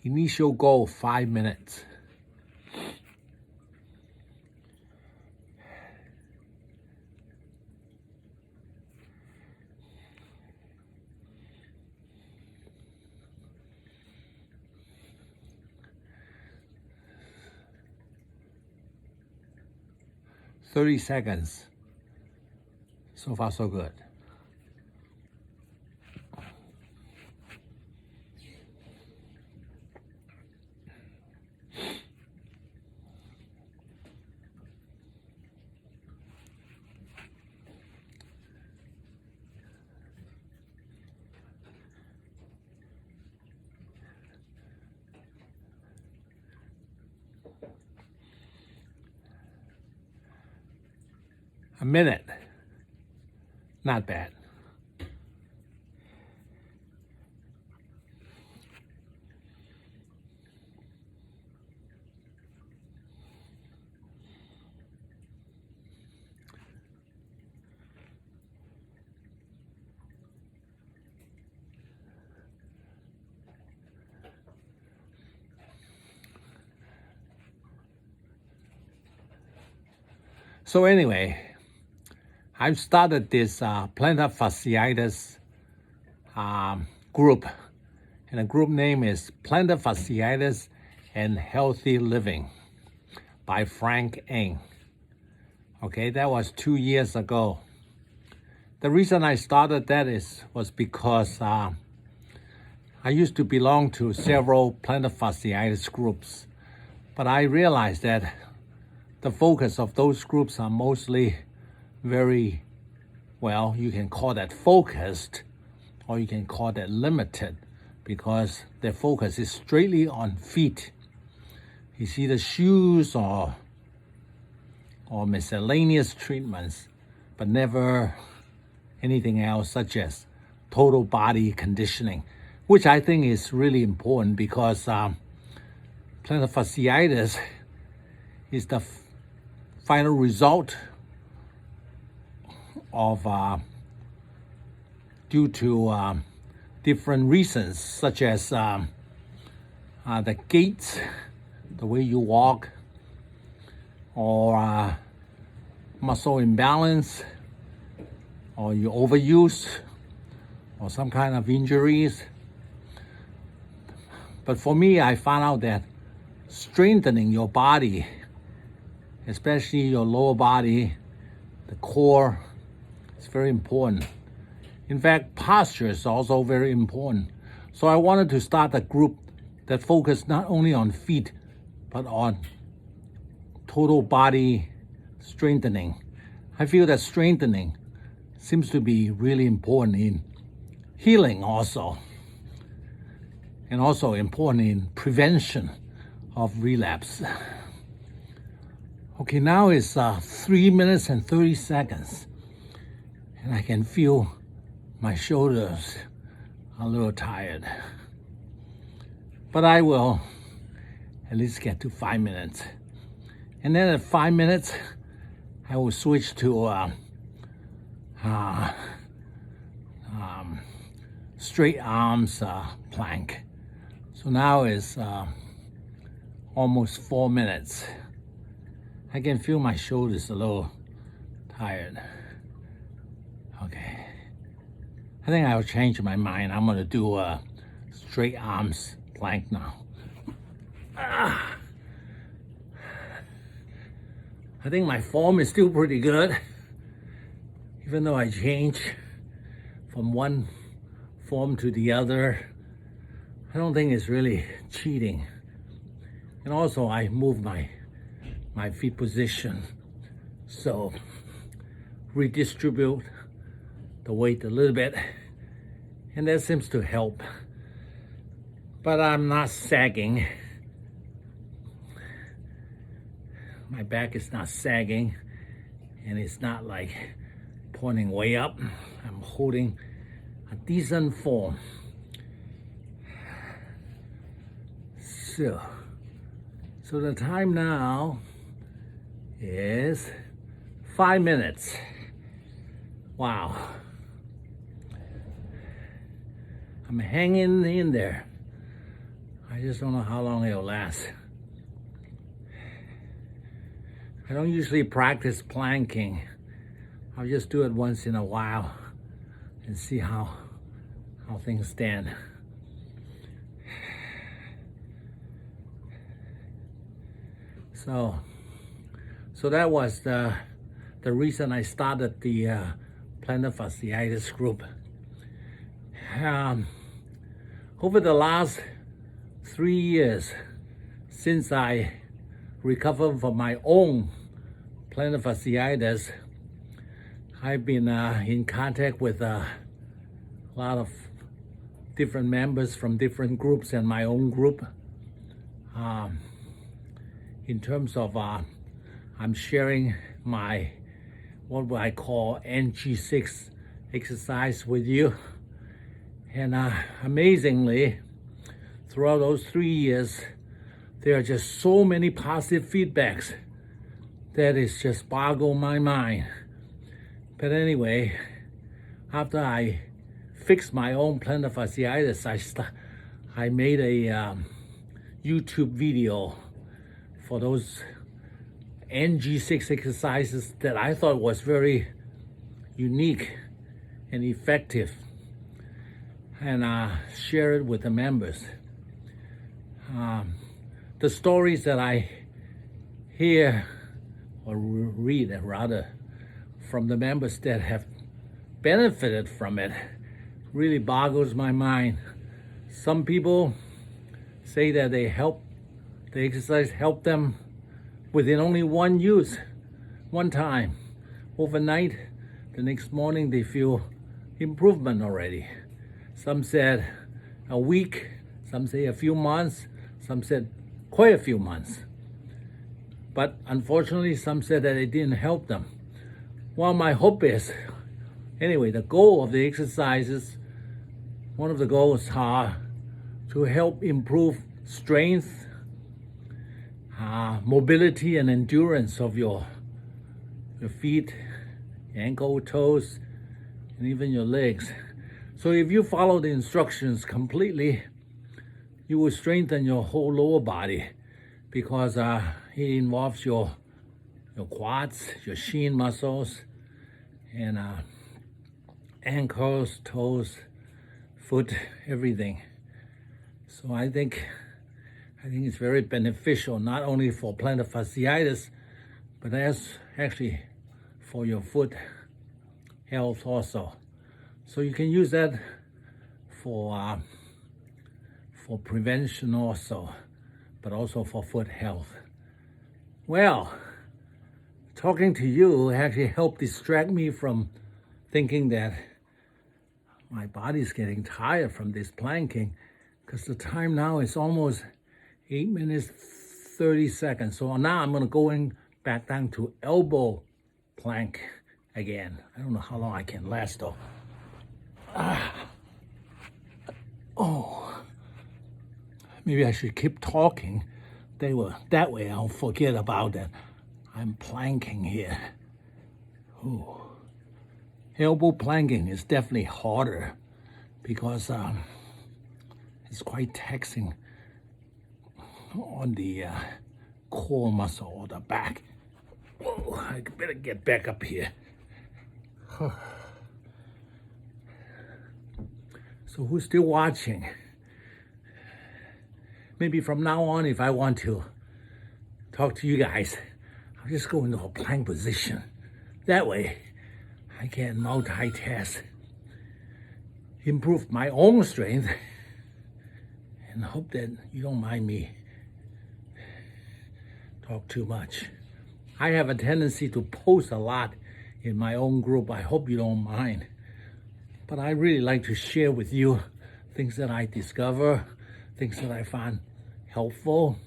Initial goal, 5 minutes. "30 seconds. So far, so good. A minute. Not bad. So anyway, I've started this plantar fasciitis group, and the group name is Plantar Fasciitis and Healthy Living by Frank Ng. Okay, that was 2 years ago. The reason I started that was because I used to belong to several plantar fasciitis groups, but I realized that the focus of those groups are mostly very, well, you can call that focused, or you can call that limited, because their focus is straightly on feet. You see the shoes or miscellaneous treatments, but never anything else such as total body conditioning, which I think is really important because plantar fasciitis is the final result of due to different reasons, such as the gait, the way you walk, or muscle imbalance, or you overuse, or some kind of injuries. But for me, I found out that strengthening your body, especially your lower body, the core, is very important. In fact, posture is also very important. So I wanted to start a group that focused not only on feet, but on total body strengthening. I feel that strengthening seems to be really important in healing also, and also important in prevention of relapse. Okay, now it's 3 minutes and 30 seconds, and I can feel my shoulders a little tired. But I will at least get to 5 minutes. And then at 5 minutes, I will switch to straight arms plank. So now it's almost 4 minutes. I can feel my shoulders a little tired. Okay. I think I'll change my mind. I'm gonna do a straight arms plank now. I think my form is still pretty good, even though I change from one form to the other. I don't think it's really cheating. And also I move my feet position, so redistribute the weight a little bit, and that seems to help. But I'm not sagging. My back is not sagging, and it's not like pointing way up. I'm holding a decent form. So the time now is 5 minutes. Wow. I'm hanging in there. I just don't know how long it'll last. I don't usually practice planking. I'll just do it once in a while and see how things stand. So that was the reason I started the plantar fasciitis group. Over the last 3 years, since I recovered from my own plantar fasciitis, I've been in contact with a lot of different members from different groups and my own group. In terms of, I'm sharing my, what I call NG6 exercise with you. And amazingly, throughout those 3 years, there are just so many positive feedbacks that is just boggle my mind. But anyway, after I fixed my own plantar fasciitis, I made a YouTube video for those NG6 exercises that I thought was very unique and effective, and share it with the members. The stories that I hear or read rather from the members that have benefited from it really boggles my mind. Some people say that the exercise helped them within only one use, one time. Overnight, the next morning they feel improvement already. Some said a week, some say a few months, some said quite a few months. But unfortunately, some said that it didn't help them. Well, my hope is, anyway, the goal of the exercises, one of the goals are to help improve strength, mobility and endurance of your feet, ankle, toes, and even your legs. So if you follow the instructions completely, you will strengthen your whole lower body, because it involves your quads, your shin muscles, and ankles, toes, foot, everything. So I think it's very beneficial, not only for plantar fasciitis, but actually for your foot health also. So you can use that for prevention also, but also for foot health. Well, talking to you actually helped distract me from thinking that my body's getting tired from this planking, because the time now is almost 8 minutes, 30 seconds. So now I'm gonna go back down to elbow plank again. I don't know how long I can last though. Maybe I should keep talking. That way I'll forget about that. I'm planking here. Ooh. Elbow planking is definitely harder because it's quite taxing on the core muscle or the back. Whoa, I better get back up here. So who's still watching? Maybe from now on, if I want to talk to you guys, I'll just go into a plank position. That way, I can multitask, improve my own strength, and hope that you don't mind me talk too much. I have a tendency to post a lot in my own group. I hope you don't mind. But I really like to share with you things that I discover, things that I find helpful,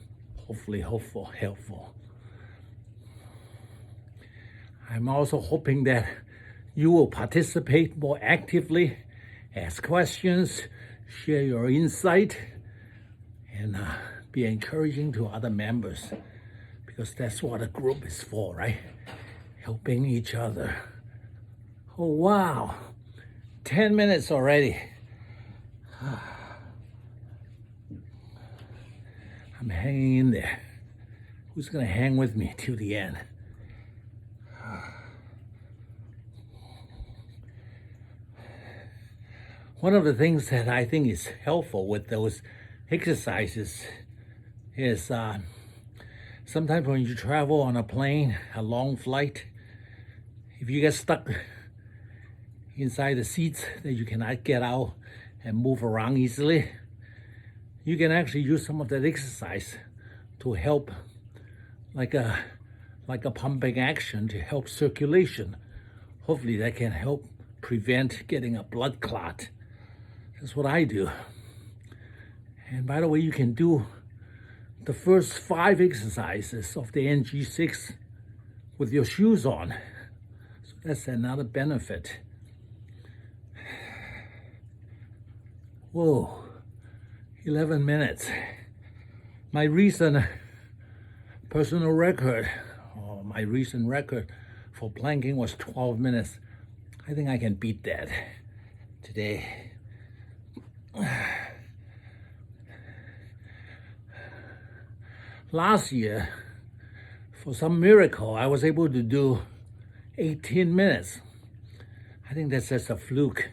hopefully helpful. I'm also hoping that you will participate more actively, ask questions, share your insight, and be encouraging to other members, because that's what a group is for, right? Helping each other. Oh, wow. 10 minutes already. I'm hanging in there. Who's gonna hang with me till the end? One of the things that I think is helpful with those exercises is sometimes when you travel on a plane, a long flight, if you get stuck inside the seats that you cannot get out and move around easily, you can actually use some of that exercise to help, like a pumping action to help circulation. Hopefully that can help prevent getting a blood clot. That's what I do. And by the way, you can do the first 5 exercises of the NG6 with your shoes on. So that's another benefit. Whoa, 11 minutes. My recent personal record, or my recent record for planking was 12 minutes. I think I can beat that today. Last year, for some miracle, I was able to do 18 minutes. I think that's just a fluke,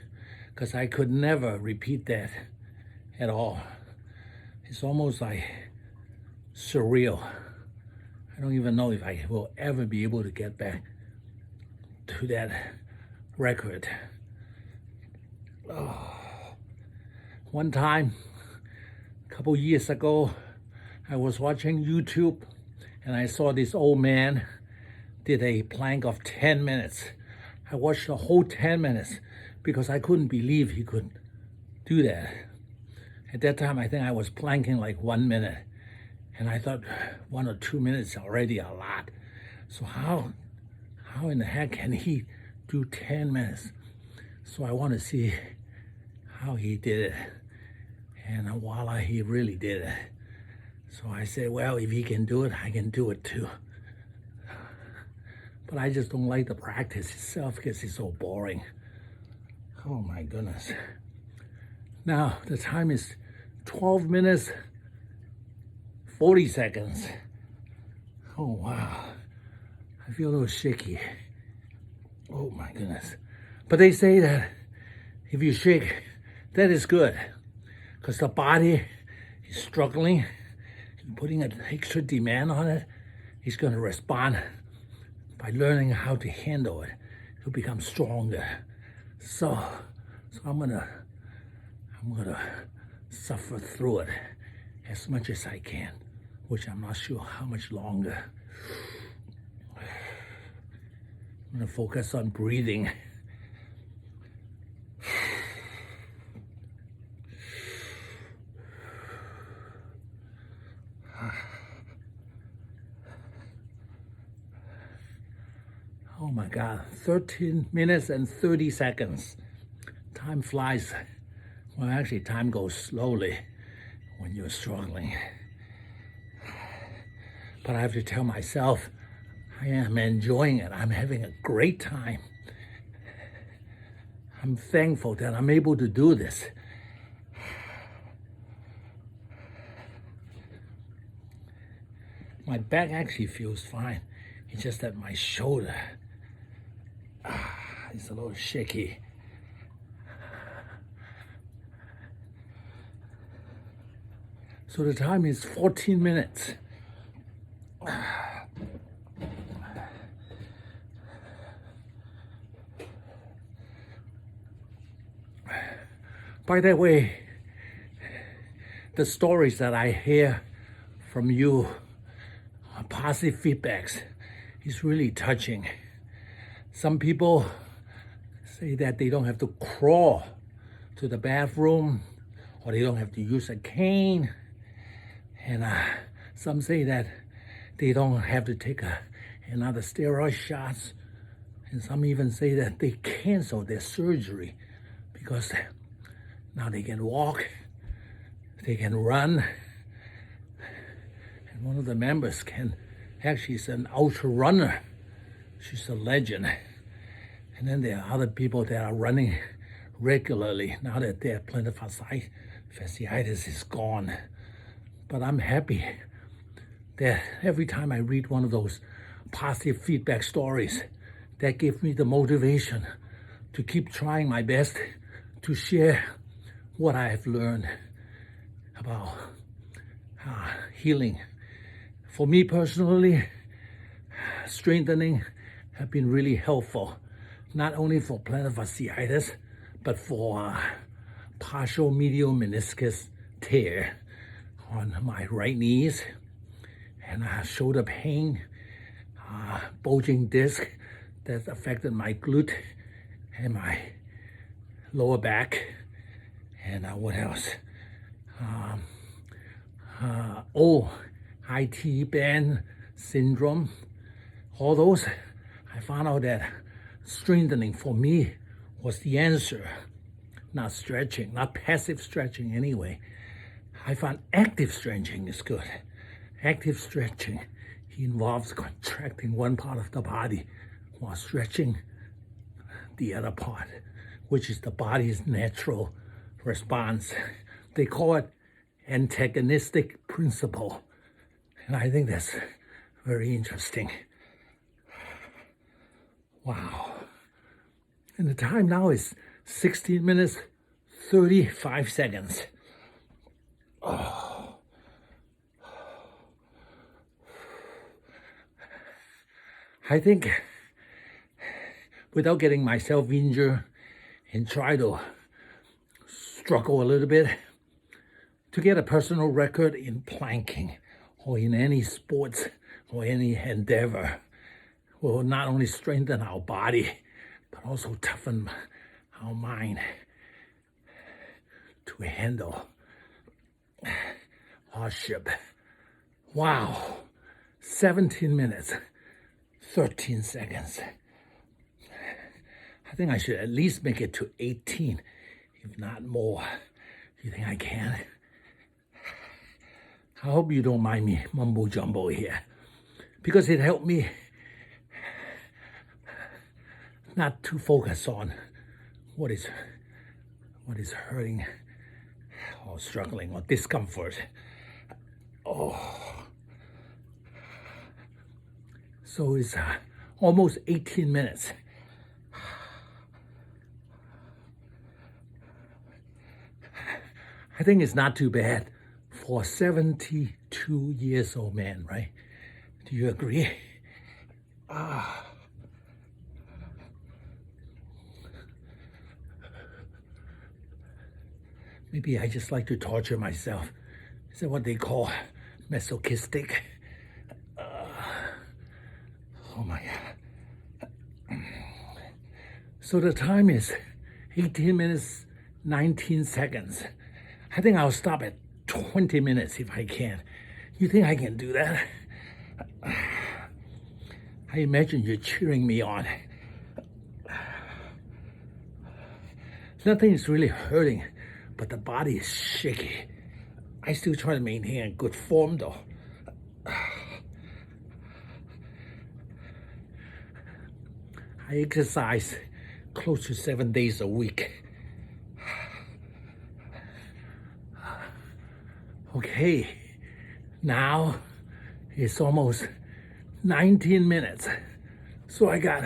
because I could never repeat that at all. It's almost like surreal. I don't even know if I will ever be able to get back to that record. Oh. One time, a couple years ago, I was watching YouTube and I saw this old man did a plank of 10 minutes. I watched the whole 10 minutes because I couldn't believe he could do that. At that time, I think I was planking like 1 minute. And I thought 1 or 2 minutes is already a lot. So how in the heck can he do 10 minutes? So I want to see how he did it. And voila, he really did it. So I said, well, if he can do it, I can do it too. But I just don't like the practice itself because it's so boring. Oh my goodness. Now, the time is 12 minutes, 40 seconds. Oh wow. I feel a little shaky. Oh my goodness. But they say that if you shake, that is good. Because the body is struggling, putting an extra demand on it. It's going to respond by learning how to handle it. It'll become stronger. So I'm gonna suffer through it as much as I can, which I'm not sure how much longer. I'm gonna focus on breathing. Oh my God, 13 minutes and 30 seconds. Time flies. Well, actually, time goes slowly when you're struggling. But I have to tell myself, I am enjoying it. I'm having a great time. I'm thankful that I'm able to do this. My back actually feels fine. It's just that my shoulder, it's a little shaky. So the time is 14 minutes. By the way, the stories that I hear from you, positive feedbacks, is really touching. Some people say that they don't have to crawl to the bathroom, or they don't have to use a cane. And some say that they don't have to take another steroid shots. And some even say that they cancel their surgery because now they can walk, they can run. And one of the members actually is an ultra runner. She's a legend. And then there are other people that are running regularly now that their plantar fasciitis is gone. But I'm happy that every time I read one of those positive feedback stories, that gives me the motivation to keep trying my best to share what I have learned about healing. For me personally, strengthening have been really helpful, not only for plantar fasciitis, but for partial medial meniscus tear on my right knees, and shoulder pain, bulging disc that affected my glute and my lower back, and what else? IT band syndrome. All those, I found out that strengthening for me was the answer, not stretching, not passive stretching anyway. I found active stretching is good. Active stretching involves contracting one part of the body while stretching the other part, which is the body's natural response. They call it antagonistic principle. And I think that's very interesting. Wow. And the time now is 16 minutes, 35 seconds. Oh. I think without getting myself injured and try to struggle a little bit to get a personal record in planking or in any sports or any endeavor will not only strengthen our body, but also toughen our mind to handle hardship. Wow, 17 minutes, 13 seconds. I think I should at least make it to 18, if not more. You think I can? I hope you don't mind me mumbo jumbo here, because it helped me not to focus on what is hurting or struggling or discomfort. Oh, so it's almost 18 minutes. I think it's not too bad for a 72 years old man, right? Do you agree? Maybe I just like to torture myself. Is that what they call masochistic? Oh my God. So the time is 18 minutes, 19 seconds. I think I'll stop at 20 minutes if I can. You think I can do that? I imagine you're cheering me on. Nothing is really hurting, but the body is shaky. I still try to maintain a good form though. I exercise close to 7 days a week. Okay, now it's almost 19 minutes. So I got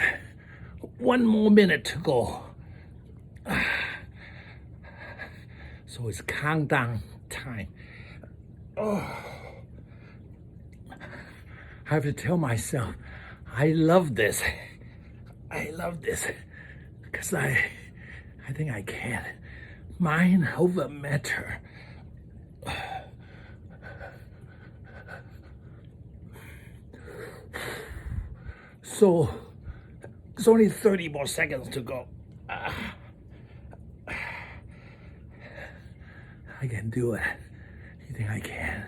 1 more minute to go. So it's countdown time. Oh. I have to tell myself, I love this. I love this because I think I can. Mind over matter. So it's only 30 more seconds to go. I can do it. You think I can?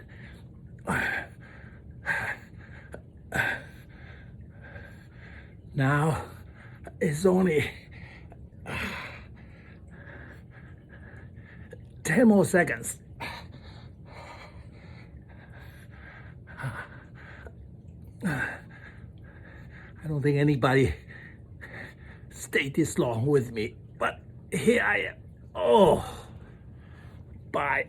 Now it's only 10 more seconds. I don't think anybody stayed this long with me, but here I am. Oh, bye.